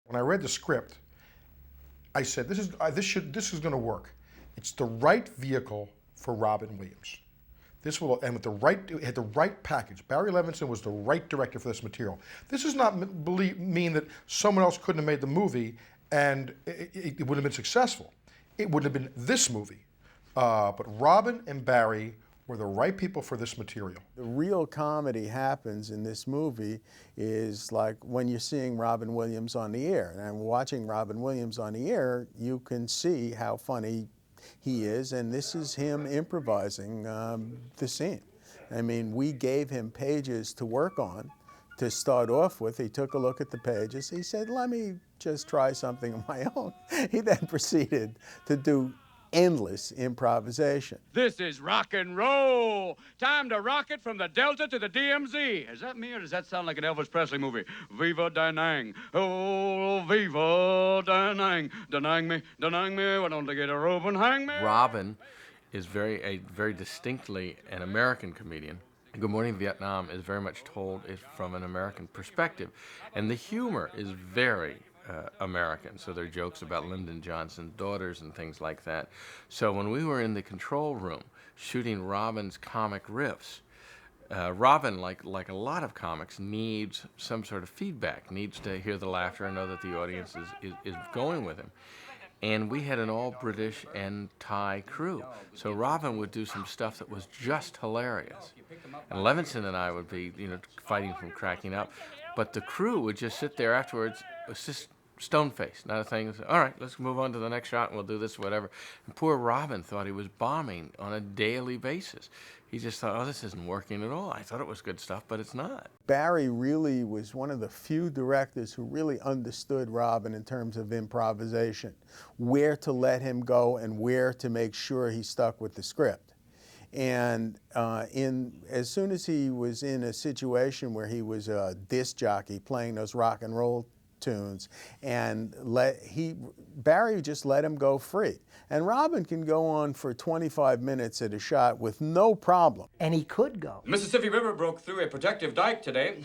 When I read the script, I said, this is going to work. It's the right vehicle for Robin Williams. This will, and with the right, it had the right package. Barry Levinson was the right director for this material. This does not mean that someone else couldn't have made the movie and it would have been successful. It would have been this movie. But Robin and Barry were the right people for this material. The real comedy happens in this movie is like when you're seeing Robin Williams on the air. And watching Robin Williams on the air, you can see how funny he is, and this is him improvising the scene. I mean, we gave him pages to work on to start off with. He took a look at the pages. He said, let me just try something of my own. He then proceeded to do endless improvisation. This is rock and roll. Time to rock it from the Delta to the DMZ. Is that me or does that sound like an Elvis Presley movie? Viva Da Nang. Oh, viva Da Nang. Denying me, why don't they get a rope and hang me? Robin is very distinctly an American comedian. Good Morning Vietnam is very much told from an American perspective. And the humor is very American. So there are jokes about Lyndon Johnson's daughters and things like that. So when we were in the control room shooting Robin's comic riffs, Robin, like a lot of comics, needs some sort of feedback, needs to hear the laughter and know that the audience is going with him. And we had an all-British and Thai crew. So Robin would do some stuff that was just hilarious. And Levinson and I would be, fighting from cracking up. But the crew would just sit there afterwards, just stone-faced, not a thing. All right, let's move on to the next shot and we'll do this, whatever. And poor Robin thought he was bombing on a daily basis. He just thought, oh, this isn't working at all. I thought it was good stuff, but it's not. Barry really was one of the few directors who really understood Robin in terms of improvisation, where to let him go and where to make sure he stuck with the script. And as soon as he was in a situation where he was a disc jockey playing those rock and roll tunes, and Barry just let him go free. And Robin can go on for 25 minutes at a shot with no problem. And he could go. The Mississippi River broke through a protective dike today.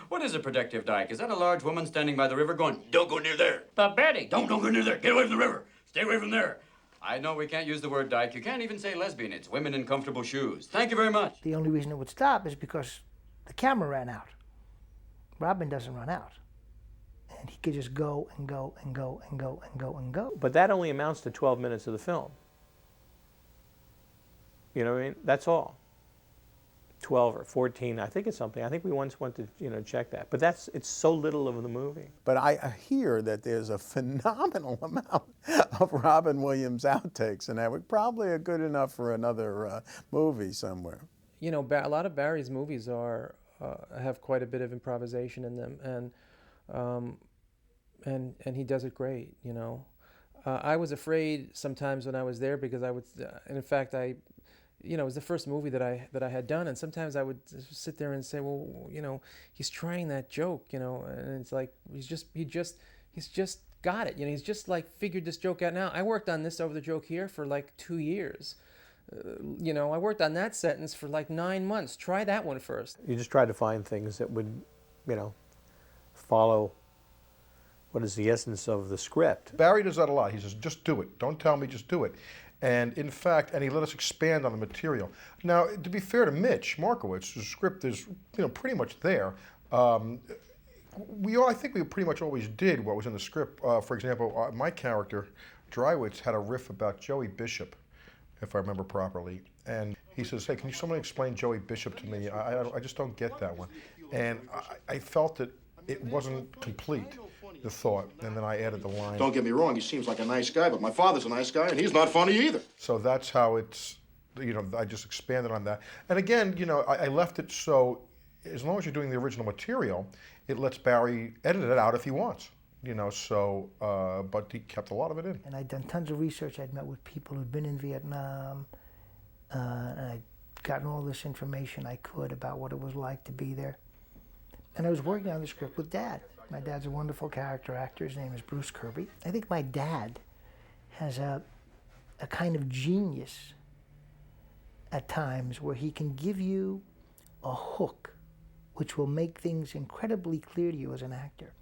What is a protective dike? Is that a large woman standing by the river going, don't go near there? But Betty. Don't go near there. Get away from the river. Stay away from there. I know we can't use the word dike. You can't even say lesbian. It's women in comfortable shoes. Thank you very much. The only reason it would stop is because the camera ran out. Robin doesn't run out. And he could just go and go and go and go and go and go. But that only amounts to 12 minutes of the film. You know what I mean? That's all. 12 or 14, I think it's something. I think we once went to check that. But it's so little of the movie. But I hear that there's a phenomenal amount of Robin Williams outtakes, and that would probably are good enough for another movie somewhere. A lot of Barry's movies have quite a bit of improvisation in them, and he does it great. I was afraid sometimes when I was there because I would, and in fact it was the first movie that I had done, and sometimes I would sit there and say, well, he's trying that joke, and it's like he's just got it, he's just like figured this joke out now. I worked on this over the joke here for like 2 years. I worked on that sentence for like 9 months. Try that one first. You just try to find things that would, follow what is the essence of the script. Barry does that a lot. He says, just do it. Don't tell me, just do it. And in fact, he let us expand on the material. Now, to be fair to Mitch Markowitz, the script is, pretty much there. I think we pretty much always did what was in the script. For example, my character, Drywitz, had a riff about Joey Bishop, if I remember properly. And he says, hey, can somebody explain Joey Bishop to me? I just don't get that one. And I felt that it wasn't complete, the thought, and then I added the line. Don't get me wrong, he seems like a nice guy, but my father's a nice guy, and he's not funny either. So that's how it's, I just expanded on that. And again, I left it so, as long as you're doing the original material, it lets Barry edit it out if he wants. But he kept a lot of it in. And I'd done tons of research. I'd met with people who'd been in Vietnam, and I'd gotten all this information I could about what it was like to be there. And I was working on the script with Dad. My dad's a wonderful character actor. His name is Bruce Kirby. I think my dad has a kind of genius at times where he can give you a hook which will make things incredibly clear to you as an actor.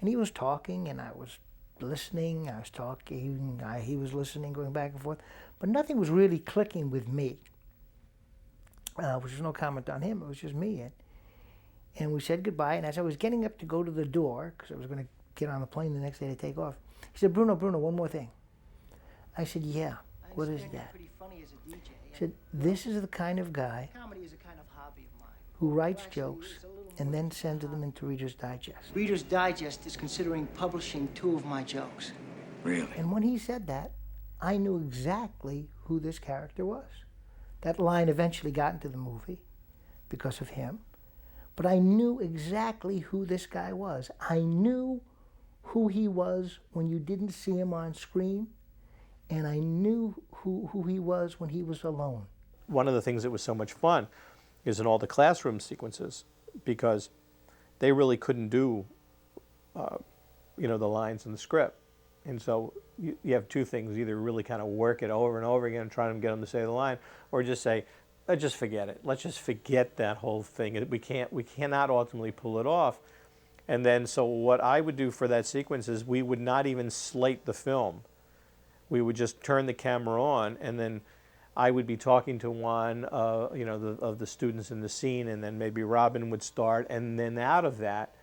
And he was talking, and I was listening. I was talking. He was listening, going back and forth. But nothing was really clicking with me, which was no comment on him. It was just me. And we said goodbye. And as I was getting up to go to the door, because I was going to get on the plane the next day to take off, he said, Bruno, one more thing. I said, yeah, what is that? He said, this is the kind of guy who writes jokes and then sends them into Reader's Digest. Reader's Digest is considering publishing 2 of my jokes. Really? And when he said that, I knew exactly who this character was. That line eventually got into the movie because of him, but I knew exactly who this guy was. I knew who he was when you didn't see him on screen, and I knew who he was when he was alone. One of the things that was so much fun is in all the classroom sequences, because they really couldn't do, the lines in the script. And so you have 2 things: either really kind of work it over and over again, trying to get them to say the line, or just say, let's just forget it. Let's just forget that whole thing. We cannot ultimately pull it off. And then, so what I would do for that sequence is we would not even slate the film. We would just turn the camera on, and then I would be talking to one, of the students in the scene, and then maybe Robin would start, and then out of that,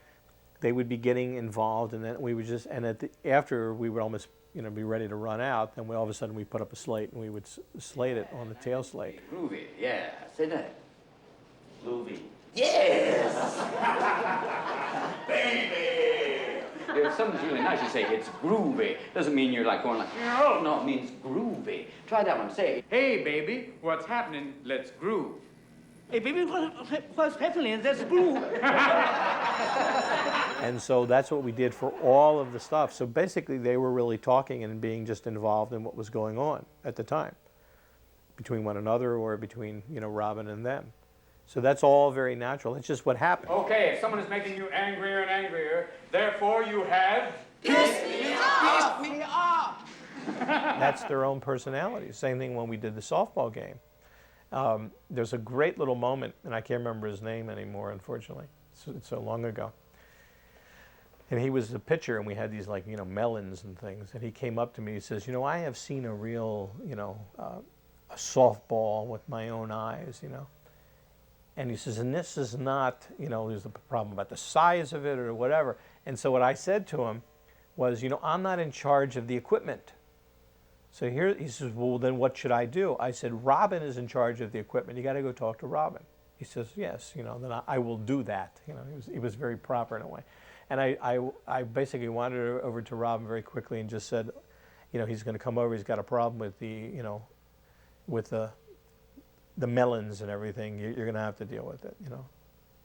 they would be getting involved, and then we would just, and after we would almost, be ready to run out, then all of a sudden we put up a slate, and we would slate it on the tail slate. Groovy, yeah. Say that. Groovy. Yes! Baby! If something's really nice, you say it's groovy. Doesn't mean you're like going like, oh, no, it means groovy. Try that one. Say, hey, baby, what's happening? Let's groove. Hey, baby, what's happening? That's blue. And so that's what we did for all of the stuff. So basically they were really talking and being just involved in what was going on at the time, between one another or between, Robin and them. So that's all very natural. It's just what happened. Okay, if someone is making you angrier and angrier, therefore you have... Piss me off! Piss me off! That's their own personality. Same thing when we did the softball game. There's a great little moment, and I can't remember his name anymore, unfortunately. It's so long ago. And he was the pitcher, and we had these melons and things. And he came up to me, he says, I have seen a real, a softball with my own eyes, And he says, and this is not, there's a problem about the size of it or whatever. And so what I said to him was, I'm not in charge of the equipment. So here, he says, well, then what should I do? I said, Robin is in charge of the equipment. You got to go talk to Robin. He says, yes, then I will do that. He was very proper in a way. And I basically wandered over to Robin very quickly and just said, he's going to come over. He's got a problem with with the melons and everything. You're going to have to deal with it,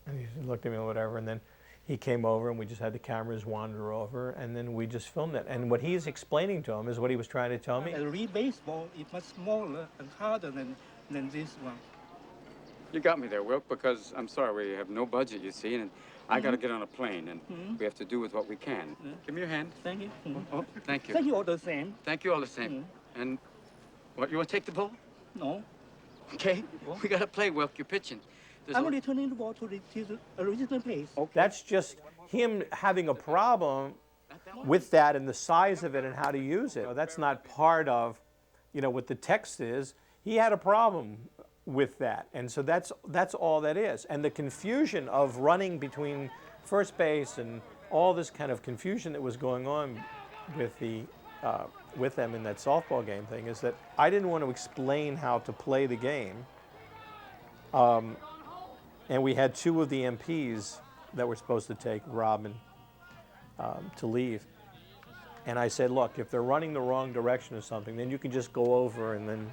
And he looked at me or whatever, and then he came over and we just had the cameras wander over, and then we just filmed it. And what he's explaining to him is what he was trying to tell me. A real baseball is much smaller and harder than this one. You got me there, Wilk, because I'm sorry, we have no budget, you see, and I got to get on a plane, and we have to do with what we can. Give me your hand. Thank you. Oh, thank you. Thank you all the same. Thank you all the same. And what, you want to take the ball? No. Okay. We got to play, Wilk. You're pitching. I'm returning the ball to the original place. Okay. That's just him having a problem with that and the size of it and how to use it. That's not part of, what the text is. He had a problem with that, and so that's all that is. And the confusion of running between first base and all this kind of confusion that was going on with with them in that softball game thing is that I didn't want to explain how to play the game. And we had 2 of the MPs that were supposed to take Robin to leave. And I said, look, if they're running the wrong direction or something, then you can just go over and then,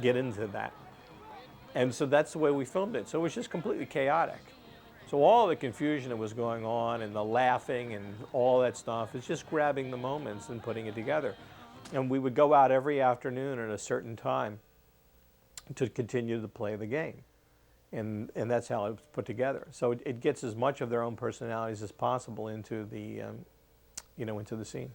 get into that. And so that's the way we filmed it. So it was just completely chaotic. So all the confusion that was going on and the laughing and all that stuff is just grabbing the moments and putting it together. And we would go out every afternoon at a certain time to continue to play the game. And that's how it was put together. So it gets as much of their own personalities as possible into the, into the scene.